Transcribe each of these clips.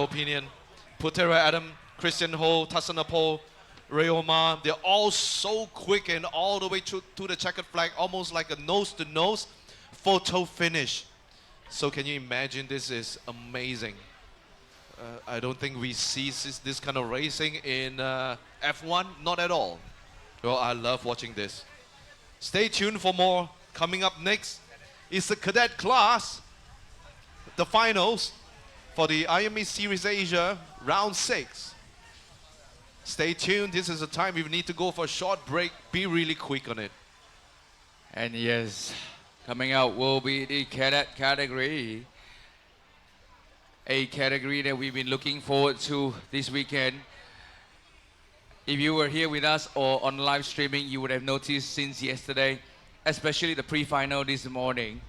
opinion. Putera Adam, Christian Ho, Tasanapo, Reoma, they're all so quick and all the way to the checkered flag, almost like a nose-to-nose photo finish. So can you imagine? This is amazing. I don't think we see this kind of racing in F1, not at all. Well, I love watching this. Stay tuned for more. Coming up next is the cadet class, the finals for the IAME Series Asia Round 6. Stay tuned. This is the time we need to go for a short break. Be really quick on it. And yes, coming out will be the cadet category. A category that we've been looking forward to this weekend. If you were here with us or on live streaming, you would have noticed since yesterday, especially the pre-final this morning,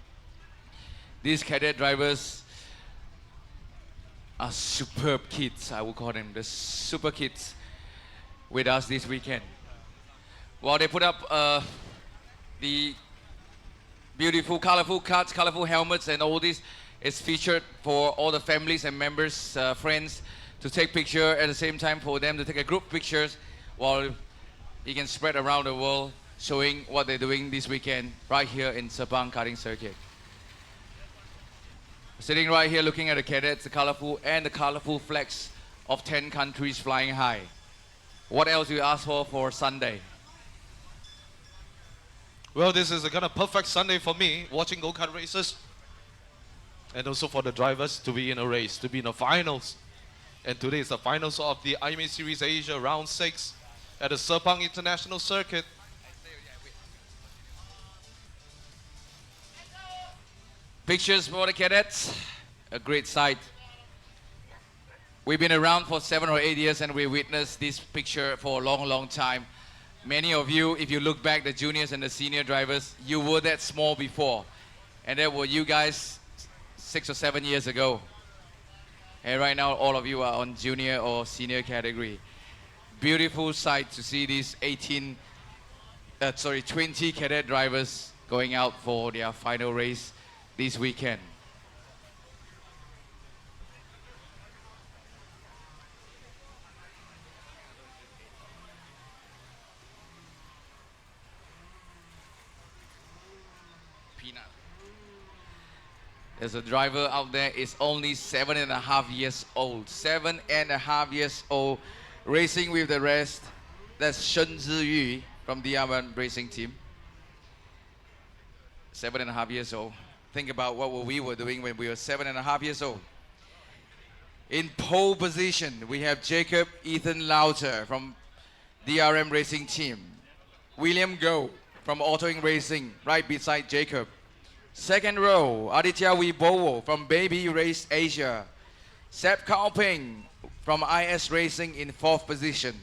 these cadet drivers are superb kids, I would call them, the super kids with us this weekend. While they put up the beautiful, colorful cards, colorful helmets and all this is featured for all the families and members, friends to take picture at the same time for them to take a group pictures while you can spread around the world showing what they're doing this weekend right here in Sepang Karting Circuit. Sitting right here looking at the cadets, the colorful flags of 10 countries flying high. What else do you ask for Sunday? Well, this is a kind of perfect Sunday for me, watching go-kart races. And also for the drivers to be in a race, to be in the finals. And today is the finals of the IAME Series Asia Round 6 at the Sepang International Circuit. Pictures for the cadets, a great sight. We've been around for 7 or 8 years and we witnessed this picture for a long, long time. Many of you, if you look back, the juniors and the senior drivers, you were that small before. And that were you guys 6 or 7 years ago. And right now, all of you are on junior or senior category. Beautiful sight to see these 20 cadet drivers going out for their final race this weekend. There's a driver out there, is only 7.5 years old. 7.5 years old, racing with the rest. That's Shen Ziyu from the DRM racing team. 7.5 years old. Think about what we were doing when we were 7.5 years old. In pole position, we have Jacob Ethan Lauter from DRM racing team. William Go from Autoing Racing, right beside Jacob. Second row, Aditya Wibowo from Baby Race Asia. Sep Kaoping from IS Racing in 4th position.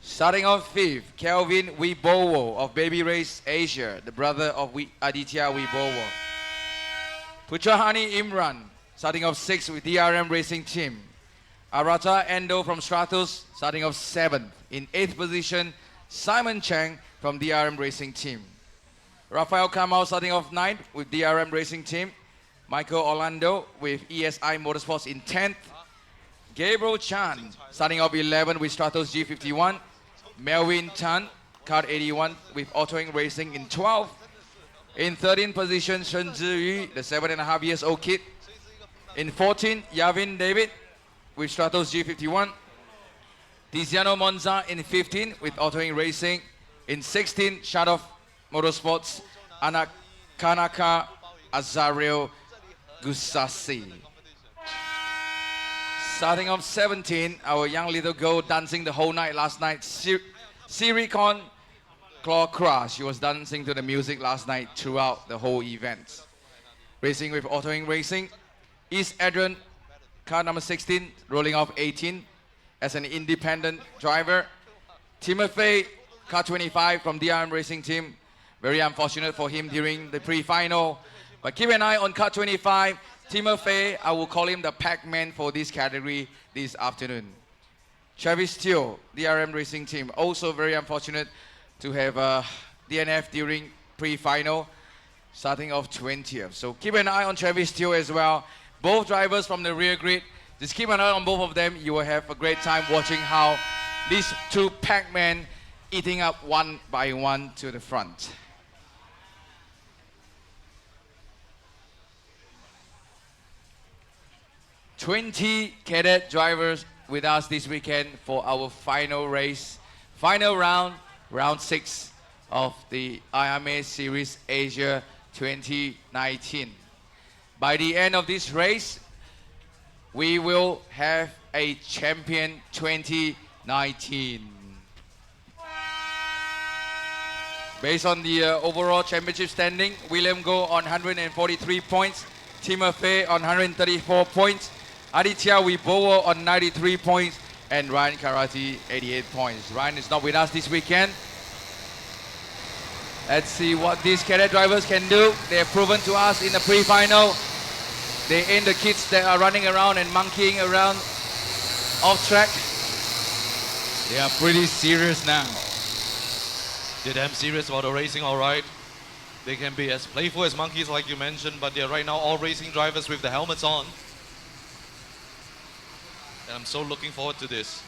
Starting off 5th, Kelvin Wibowo of Baby Race Asia, the brother of Aditya Wibowo. Putrahani Imran, starting off 6th with DRM Racing Team. Arata Endo from Stratos, starting off 7th. In 8th position, Simon Cheng from DRM Racing Team. Rafael Kamal starting off 9th with DRM Racing Team. Michael Orlando with ESI Motorsports in 10th. Gabriel Chan starting off 11th with Stratos G51. Melvin Tan, Card 81 with Autoing Racing in 12th. In 13th position, Shen Ziyu, the 7.5 years old kid. In 14th, Yavin David with Stratos G51. Tiziano Monza in 15th with Autoing Racing. In 16th, Shadow Motorsports, Kanaka Azario Gusasi. Starting off 17, our young little girl dancing the whole night last night, Sirikon Claw Crush. She was dancing to the music last night throughout the whole event. Racing with Autoing Racing, East Adrian, car number 16, rolling off 18 as an independent driver. Timothy, car 25 from DRM Racing Team. Very unfortunate for him during the pre-final. But keep an eye on car 25. Timothy, I will call him the Pac-Man for this category this afternoon. Travis Teo, DRM Racing Team. Also very unfortunate to have DNF during pre-final, starting off 20th. So keep an eye on Travis Teo as well. Both drivers from the rear grid Just keep an eye on both of them. You will have a great time watching how these two Pac-Men eating up one by one to the front. "20 cadet drivers with us this weekend for our final race, final round, round 6 of the IAME Series Asia 2019. By the end of this race, we will have a champion 2019. Based on the overall championship standing, William Goh on 143 points, Timothy on 134 points, Aditya Wibowo on 93 points, and Ryan Karate 88 points. Ryan is not with us this weekend. Let's see what these cadet drivers can do. They have proven to us in the pre-final. They ain't the kids that are running around and monkeying around off track. They are pretty serious now. They're damn serious about the racing, all right. They can be as playful as monkeys like you mentioned, but they're right now all racing drivers with the helmets on. And I'm so looking forward to this.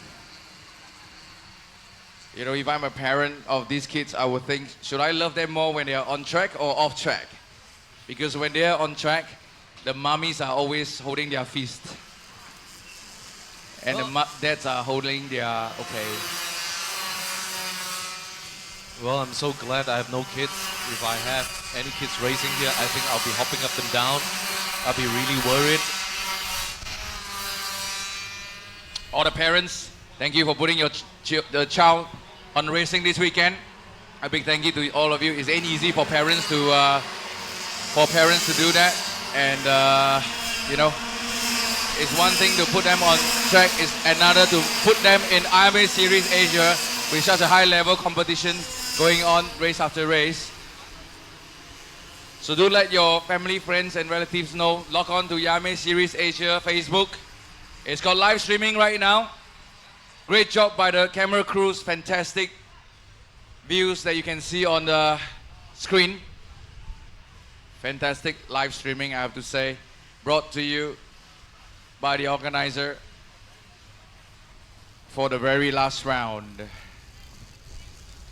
You know, if I'm a parent of these kids, I would think, should I love them more when they are on track or off track? Because when they are on track, the mummies are always holding their fist. And the dads are holding their, okay. Well, I'm so glad I have no kids. If I have any kids racing here, I think I'll be hopping up and down. I'll be really worried. All the parents, thank you for putting your the child on racing this weekend. A big thank you to all of you. It ain't easy for parents to do that, and you know, it's one thing to put them on track. It's another to put them in IAME Series Asia with such a high-level competition going on race after race. So do let your family, friends, and relatives know. Log on to IAME Series Asia Facebook. It's got live streaming right now. Great job by the camera crews. Fantastic views that you can see on the screen. Fantastic live streaming, I have to say. Brought to you by the organizer for the very last round.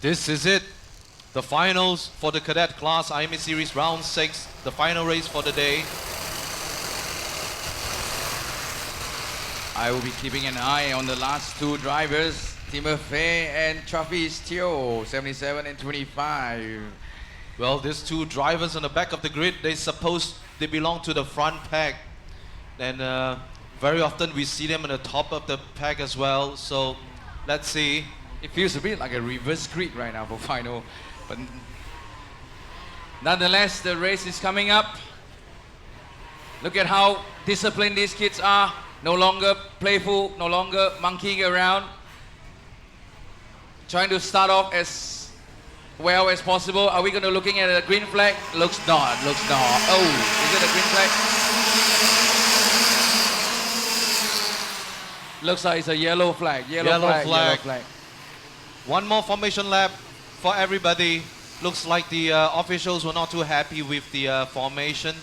This is it. The finals for the cadet class, IAME Series Round 6. The final race for the day. I will be keeping an eye on the last two drivers, Timothy and Travis Teo, 77 and 25. Well, these two drivers on the back of the grid, they belong to the front pack. And very often we see them on the top of the pack as well. So let's see. It feels a bit like a reverse grid right now for final. But nonetheless, the race is coming up. Look at how disciplined these kids are. No longer playful, no longer monkeying around. Trying to start off as well as possible. Are we going to looking at a green flag? Looks not. Oh, is it a green flag? Looks like it's a yellow flag. Yellow flag. One more formation lap for everybody. Looks like the officials were not too happy with the formation.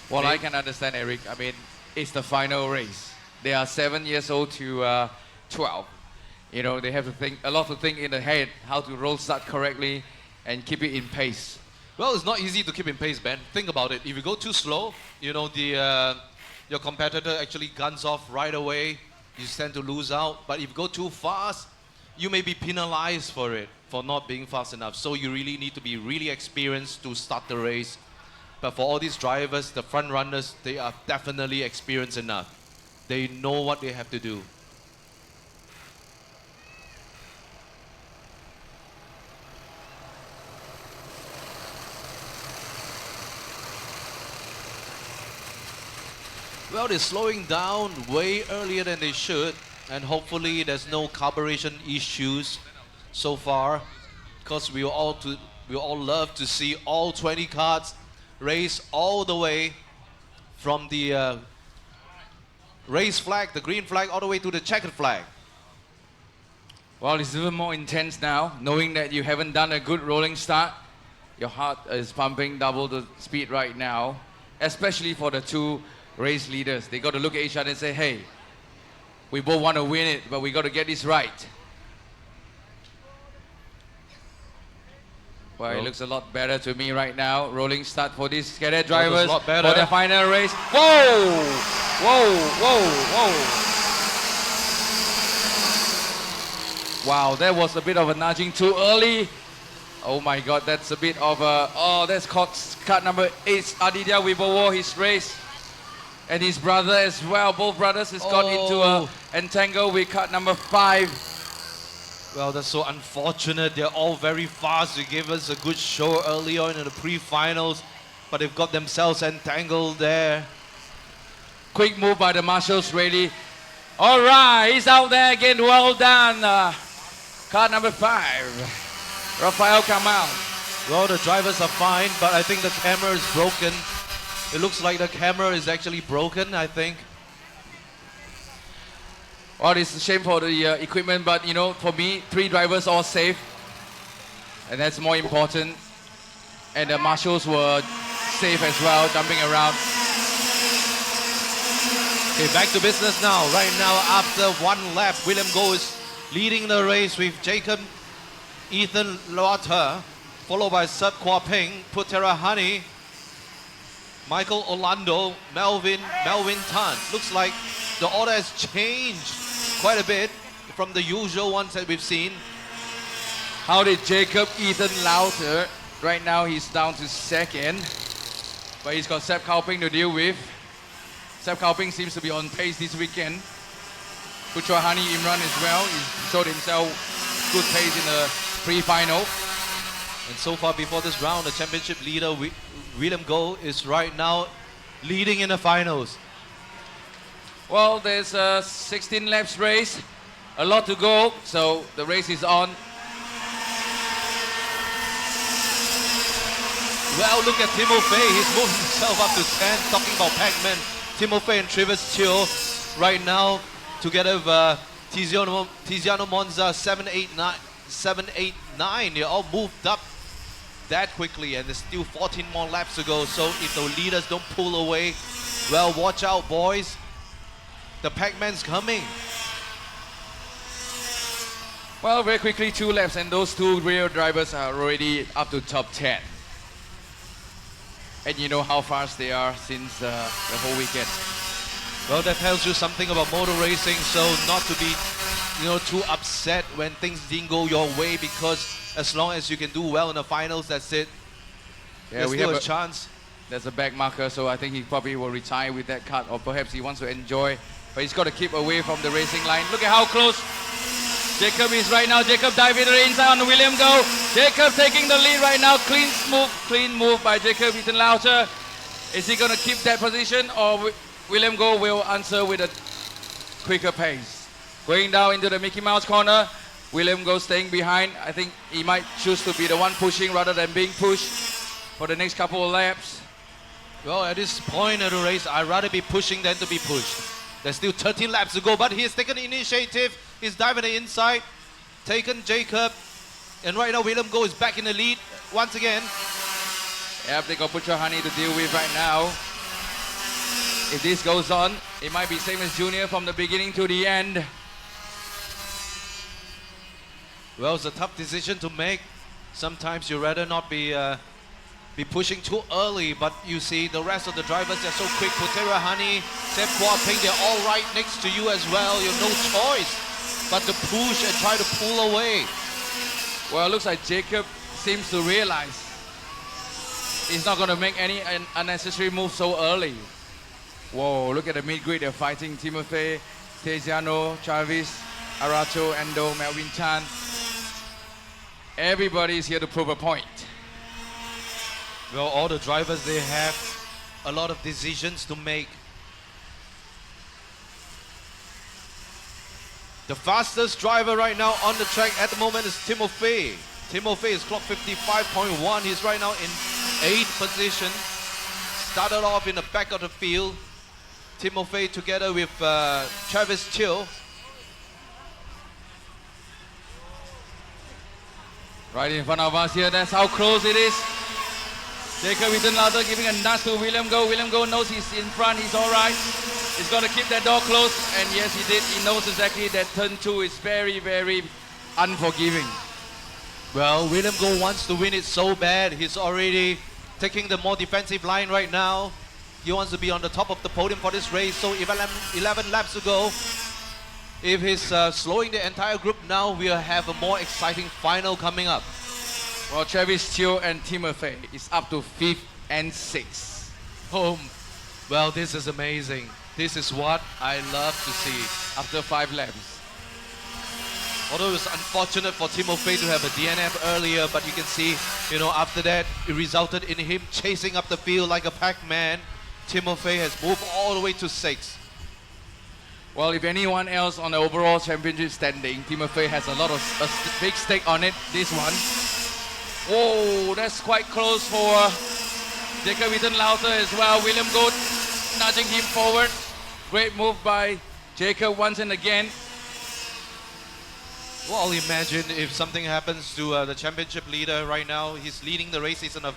Well, I can understand, Eric. I mean, it's the final race. They are 7 years old to 12. You know, they have to think a lot to think in the head how to roll start correctly and keep it in pace. Well, it's not easy to keep in pace, Ben. Think about it. If you go too slow, you know, your competitor actually guns off right away. You tend to lose out. But if you go too fast, you may be penalized for it, for not being fast enough. So you really need to be really experienced to start the race. But for all these drivers, the front runners, they are definitely experienced enough. They know what they have to do. Well, they're slowing down way earlier than they should, and hopefully there's no carburation issues so far, because we all love to see all 20 cars race all the way from the race flag, the green flag, all the way to the checkered flag. Well, it's even more intense now, knowing that you haven't done a good rolling start. Your heart is pumping double the speed right now, especially for the two race leaders. They got to look at each other and say, hey, We both want to win it, but we got to get this right. Well, it looks a lot better to me right now. Rolling start for these cadet drivers a lot for better. their final race. Whoa! Whoa! Whoa! Whoa! Wow, that was a bit of a nudging too early. Oh my God, that's a bit of a... Oh, that's cut number 8. Aditya Wibowo, his race. And his brother as well. Both brothers has got into a entangle with cut number 5. Well, that's so unfortunate. They're all very fast. They gave us a good show early on in the pre-finals, but they've got themselves entangled there. Quick move by the marshals, really. All right, he's out there again. Well done. Card number 5, Rafael Kamal. Well, the drivers are fine, but I think the camera is broken. It looks like the camera is actually broken, I think. Well, it's a shame for the equipment, but you know, for me, 3 drivers all safe, and that's more important. And the marshals were safe as well, jumping around. Okay, back to business now. Right now, after 1 lap, William Goh is leading the race with Jacob Ethan Loater, followed by Sep Kwa Peng, Putera Hani, Michael Orlando, Melvin Tan. Looks like the order has changed quite a bit from the usual ones that we've seen. How did Jacob Ethan Lauter? Right now he's down to 2nd, but he's got Sep Kaoping to deal with. Sep Kaoping seems to be on pace this weekend. Putra Hani Imran as well. He showed himself good pace in the pre-final. And so far before this round, the championship leader, William Goh, is right now leading in the finals. Well, there's a 16 laps race, a lot to go, so the race is on. Well, look at Timofey. He's moving himself up to 10. Talking about Pac-Man, Timofey and Travis Teo right now together with Tiziano Monza 789. They all moved up that quickly, and there's still 14 more laps to go. So if the leaders don't pull away, well, watch out, boys. The Pac-Man's coming. Well, very quickly, 2 laps, and those 2 rear drivers are already up to top 10. And you know how fast they are since the whole weekend. Well, that tells you something about motor racing, so not to be, too upset when things didn't go your way, because as long as you can do well in the finals, that's it. Yeah, There's we still have a chance. There's a back marker, so I think he probably will retire with that cut, or perhaps he wants to enjoy, but he's got to keep away from the racing line. Look at how close Jacob is right now. Jacob diving to the inside on William Goh. Jacob taking the lead right now. Clean move by Jacob Ethan Lauter. Is he going to keep that position, or William Goh will answer with a quicker pace? Going down into the Mickey Mouse corner. William Goh staying behind. I think he might choose to be the one pushing rather than being pushed for the next couple of laps. Well, at this point of the race, I'd rather be pushing than to be pushed. There's still 13 laps to go, but he has taken initiative. He's diving the inside, taken Jacob, and right now William Goh is back in the lead once again. Yep, they got Putra Hani to deal with right now. If this goes on, it might be same as Junior from the beginning to the end. Well, it's a tough decision to make. Sometimes you'd rather not be pushing too early, but you see the rest of the drivers, they're so quick. Putera Hani, Sep Kwa Peng, they're all right next to you as well. You have no choice but to push and try to pull away. Well, it looks like Jacob seems to realize he's not going to make any unnecessary moves so early. Whoa, look at the mid-grid. They're fighting Timofey, Tiziano, Travis, Aracho, Endo, Melvin Tan. Everybody's here to prove a point. Well, all the drivers, they have a lot of decisions to make. The fastest driver right now on the track at the moment is Timofey. Timofey is clocked 55.1. He's right now in 8th position. Started off in the back of the field. Timofey together with Travis Teo. Right in front of us here, that's how close it is. Jacob Wittenlauter giving a nudge to William Go. William Go knows he's in front, he's all right. He's going to keep that door closed, and yes, he did. He knows exactly that turn 2 is very, very unforgiving. Well, William Go wants to win it so bad. He's already taking the more defensive line right now. He wants to be on the top of the podium for this race. So 11 laps to go. If he's slowing the entire group now, we'll have a more exciting final coming up. Well, Travis Teo and Timothy is up to 5th and 6th. Oh, well, this is amazing. This is what I love to see. After 5 laps. Although it was unfortunate for Timothy to have a DNF earlier, but you can see, after that, it resulted in him chasing up the field like a Pac-Man. Timothy has moved all the way to 6th. Well, if anyone else on the overall championship standing, Timothy has a big stake on it, this one. Oh, that's quite close for Jacob Wittenlauter as well. William Go nudging him forward. Great move by Jacob once and again. Well, imagine if something happens to the championship leader right now. He's leading the race. He's in a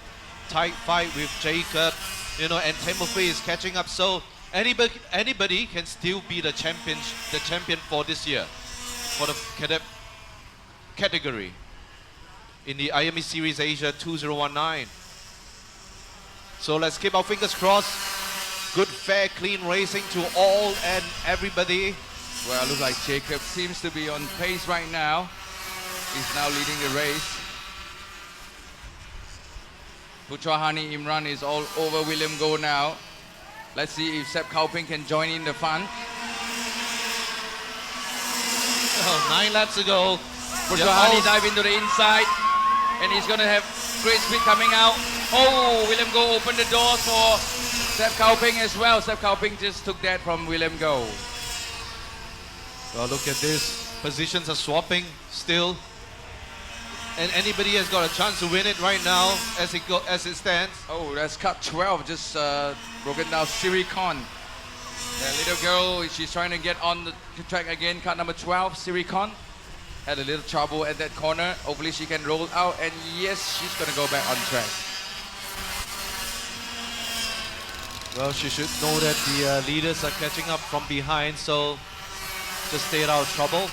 tight fight with Jacob, and Timothy is catching up. So anybody can still be the champion for this year, for the cadet category in the IAME Series Asia 2019. So let's keep our fingers crossed. Good, fair, clean racing to all and everybody. Well, looks like Jacob seems to be on pace right now. He's now leading the race. Putrahani Imran is all over William Go now. Let's see if Sep Kauping can join in the fun. 9 laps to go. Putrahani dive into the inside, and he's going to have great speed coming out. Oh, William Go opened the doors for Sep Kauping as well. Sep Kauping just took that from William Go. Well, look at this. Positions are swapping still. And anybody has got a chance to win it right now as it stands. Oh, that's cut 12, just broken down. Siri Khan. That little girl, she's trying to get on the track again. Cut number 12, Siri Khan. Had a little trouble at that corner. Hopefully she can roll out, and yes, she's going to go back on track. Well, she should know that the leaders are catching up from behind, so just stay out of trouble.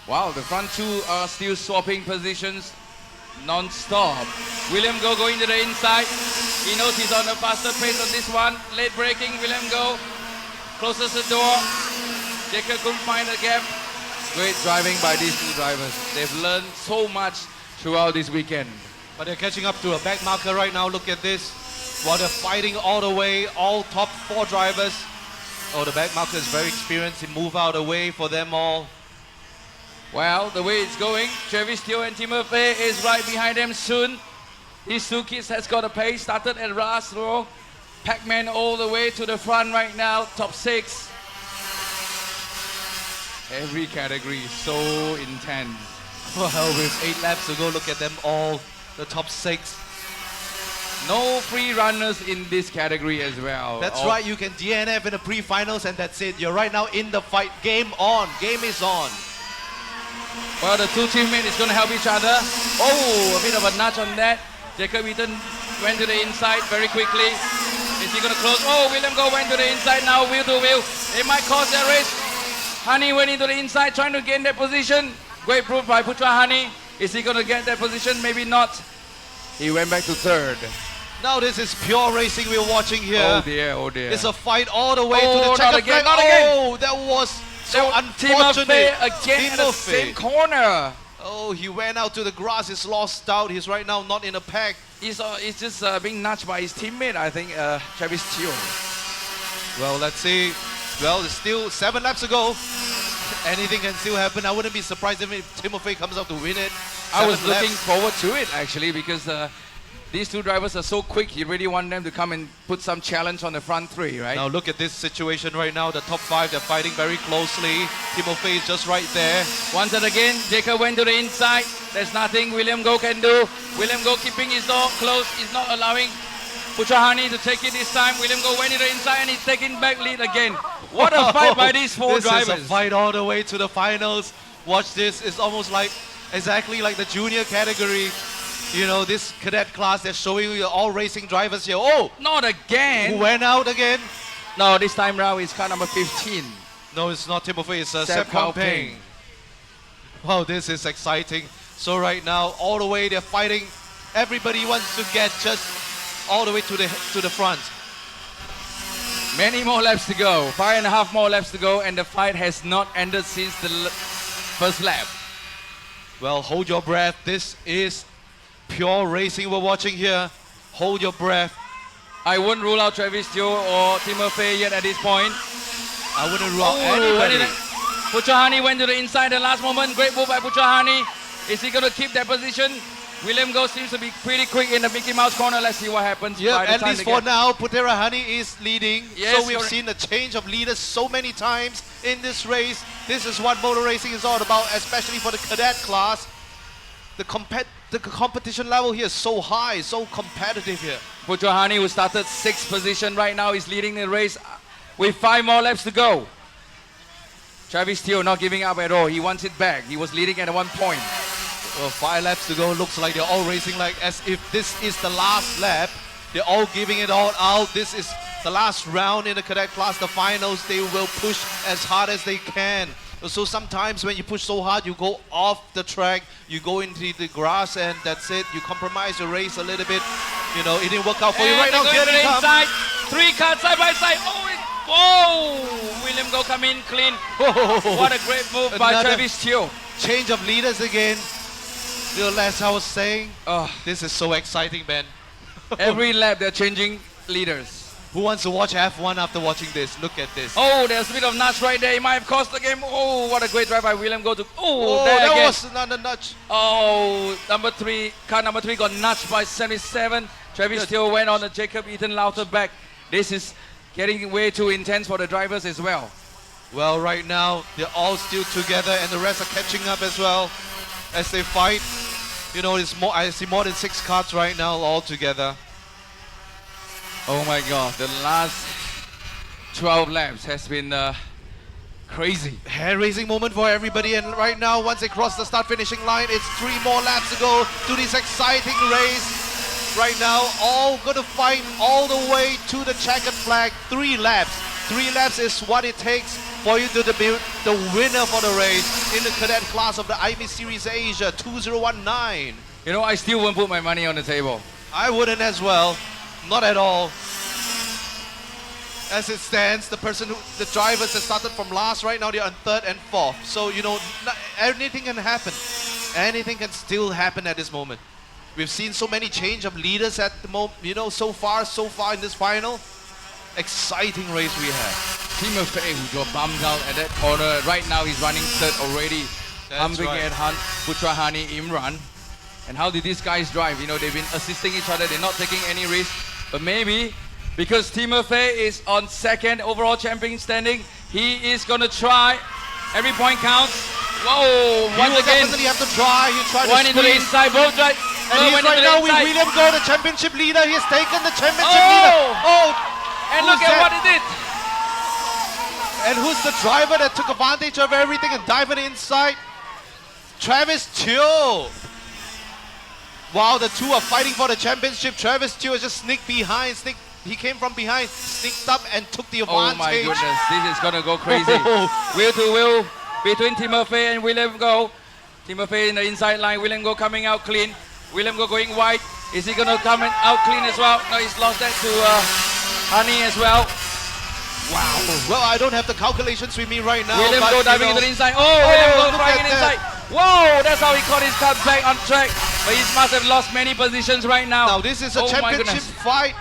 Wow, the front 2 are still swapping positions non-stop. William Go going to the inside. He knows he's on a faster pace on this one. Late braking, William Go closes the door. Jacob couldn't find a gap. Great driving by these 2 drivers. They've learned so much throughout this weekend. But they're catching up to a back marker right now. Look at this. While they're fighting all the way, all top 4 drivers. Oh, the back marker is very experienced. He move out of the way for them all. Well, the way it's going, Travis Teo and Timothy is right behind them soon. These 2 kids has got a pace. Started at last row. Pac-Man all the way to the front right now, top 6. Every category is so intense. Well, with 8 laps to go, look at them all, the top 6. No free runners in this category as well. That's right, you can DNF in the pre-finals and that's it. You're right now in the fight. Game on. Game is on. Well, the 2 teammates is going to help each other. Oh, a bit of a nudge on that. Jacob Eaton went to the inside very quickly. Is he going to close? Oh, William Go went to the inside now, wheel to wheel. It might cause a race. Honey went into the inside trying to gain that position. Great proof by Putra Hani. Is he going to get that position? Maybe not. He went back to 3rd. Now this is pure racing we're watching here. Oh dear, oh dear. It's a fight all the way to the not again, not again. Oh, that was so unfortunate. Timothy again at the same corner. Oh, he went out to the grass. He's lost out. He's right now not in a pack. He's just being nudged by his teammate, I think, Travis Teo. Well, let's see. Well, there's still 7 laps to go. Anything can still happen. I wouldn't be surprised if Timothy comes out to win it. I was looking forward to it, actually, because these 2 drivers are so quick. You really want them to come and put some challenge on the front 3, right? Now look at this situation right now. The top 5, they're fighting very closely. Timothy is just right there. Once and again, Jacob went to the inside. There's nothing William Go can do. William Go keeping his door closed. He's not allowing Putrahani to take it this time. William Go went to the inside and he's taking back lead again. What a fight by these 4 drivers. This is a fight all the way to the finals. Watch this. It's almost like Exactly like the junior category. You know, this cadet class, they're showing you all racing drivers here. Oh, Not who again. went out again? No, this time round is car number 15. No, it's not Timothy, it's Seb Seb Kao Peng. Wow, this is exciting. So right now, all the way they're fighting. Everybody wants to get just all the way to the front. Many more laps to go. 5.5 more laps to go, and the fight has not ended since the first lap. Well, hold your breath. This is pure racing we're watching here. Hold your breath. I wouldn't rule out Travis Teo or Timothy yet at this point. I wouldn't rule out anybody. Putrahani went to the inside at the last moment. Great move by Putrahani. Is he going to keep that position? William Goh seems to be pretty quick in the Mickey Mouse corner. Let's see what happens. Yeah, by the at time least they for get- now, Putera Hani is leading. Yes, So we've correct. seen a change of leaders so many times in this race. This is what motor racing is all about, especially for the cadet class. The competition level here is so high, so competitive here. Putrahani, who started 6th position right now, is leading the race with 5 more laps to go. Travis Teo not giving up at all. He wants it back. He was leading at 1 point. Well, 5 laps to go. Looks like they're all racing like as if this is the last lap. They're all giving it all out. This is the last round in the cadet class, the finals. They will push as hard as they can. So sometimes when you push so hard, you go off the track, you go into the grass, and that's it. You compromise your race a little bit. You know, it didn't work out for you And right now. they're Here going to they the come. inside. 3 cars side by side. Whoa! William Goh come in clean. What a great move by Another Travis Teo. change of leaders again. As I was saying, Oh, this is so exciting, man. every lap they're changing leaders. Who wants to watch F1 after watching this? Look at this. Oh, there's a bit of nudge right there. He might have cost the game. Oh, what a great drive by William Goh to. Oh, there that again. was not a nudge. Oh, car number 3 got nudged by 77. Travis Teo went on the Jacob Eaton Lauter back. This is getting way too intense for the drivers as well. Well, right now, they're all still together and the rest are catching up as well as they fight. You know, it's more. I see more than 6 cars right now all together. Oh my God, the last 12 laps has been crazy. Hair-raising moment for everybody, and right now, once they cross the start-finishing line, it's 3 more laps to go to this exciting race. Right now, all gonna fight all the way to the checkered flag. 3 laps. 3 laps is what it takes for you to be the winner for the race in the cadet class of the IAME Series Asia 2019. You know, I still won't put my money on the table. I wouldn't as well. Not at all. As it stands, the drivers that started from last right now, they're on 3rd and 4th. So, you know, anything can happen. Anything can still happen at this moment. We've seen so many change of leaders at the moment, you know, so far in this final. Exciting race we have. Timothy, who got bummed out at that corner. Right now, he's running 3rd already. That's Humping right. at Putrahani, Imran. And how did these guys drive? You know, they've been assisting each other. They're not taking any risk. But maybe because Timothy is on 2nd overall champion standing, he is going to try. Every point counts. Whoa, He once will again. definitely have to try. He tried One to into the sprint. inside, both right. And he's went right into the now with inside. William Goh, the championship leader. He's taken the championship Oh! leader. Oh! And Who's look at that? what it did. And who's the driver that took advantage of everything and dived inside? Travis Teo. Wow, the two are fighting for the championship. Travis Teo just sneaked behind. He came from behind, sneaked up and took the Oh advantage. my goodness, this is gonna go crazy. Oh. Wheel to wheel between Timothy and William Goh. Timothy in the inside line, William Goh coming out clean. William Goh going wide. Is he gonna come out clean as well? No, he's lost that to Honey as well. Wow. Well, I don't have the calculations with me right now. William but, Goh you diving know, into the inside. Oh, William Goh look flying at in that. inside. Whoa, that's how he caught his car back on track. But he must have lost many positions right now. Now this is a Oh my championship goodness. fight.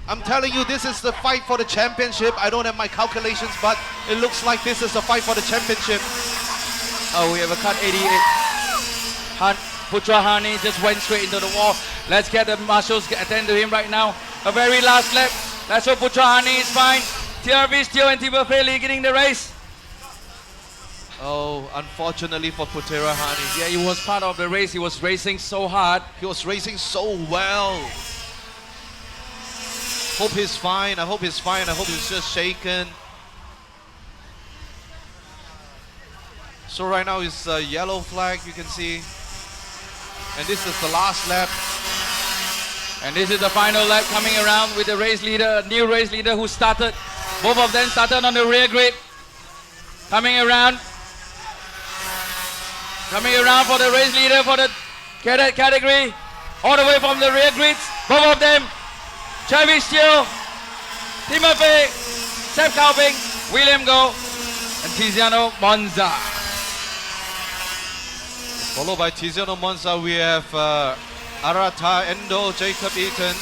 I'm telling you, this is the fight for the championship. I don't have my calculations, but it looks like this is a fight for the championship. Oh, we have a cut 88. Putrahani just went straight into the wall. Let's get the marshals attend to him right now. A very last lap. Let's hope Putrahani is fine. TRV Teo and Timothy leading the race. Oh, unfortunately for Putera Hani. Yeah, he was part of the race. He was racing so hard. He was racing so well. Hope he's fine. I hope he's fine. I hope he's just shaken. So right now it's a yellow flag, you can see. And this is the last lap. And this is the final lap coming around with the race leader, a new race leader who started. Both of them started on the rear grid. Coming around. Coming around for the race leader for the cadet category. All the way from the rear grids. Both of them. Travis Steele, Timothy, Seth Kauping, William Go, and Tiziano Monza. Followed by Tiziano Monza, we have Arata Endo, Jacob Eaton,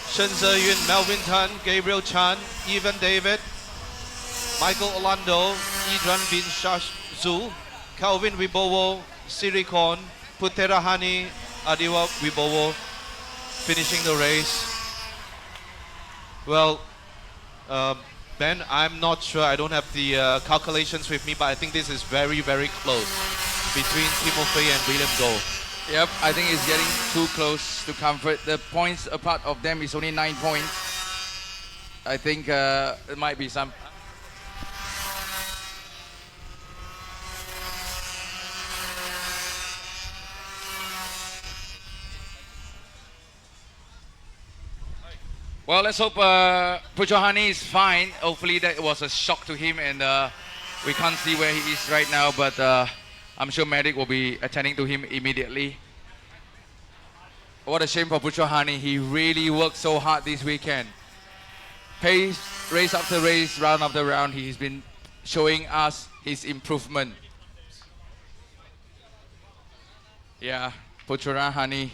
Shen Zeyun, Melvin Tan, Gabriel Chan, Evan David, Michael Orlando, Idran Bin Shazul, Calvin Wibowo, Sirikon, Putera Hani, Adiwa Wibowo, finishing the race. Well, Ben, I'm not sure. I don't have the calculations with me, but I think this is very, very close between Timothy and William Go. Yep, I think it's getting too close to comfort. The points apart of them is only 9 points. I think it might be some. Well, let's hope Pujohani is fine. Hopefully that was a shock to him and we can't see where he is right now, but I'm sure medic will be attending to him immediately. What a shame for Pujohani. He really worked so hard this weekend. Pace, race after race, round after round, he's been showing us his improvement. Yeah, Pujohani,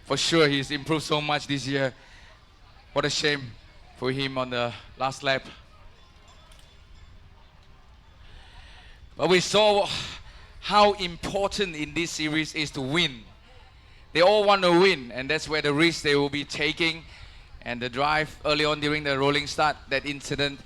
for sure he's improved so much this year. What a shame for him on the last lap. But we saw how important in this series is to win. They all want to win, and that's where the risk they will be taking. And the drive early on during the rolling start, that incident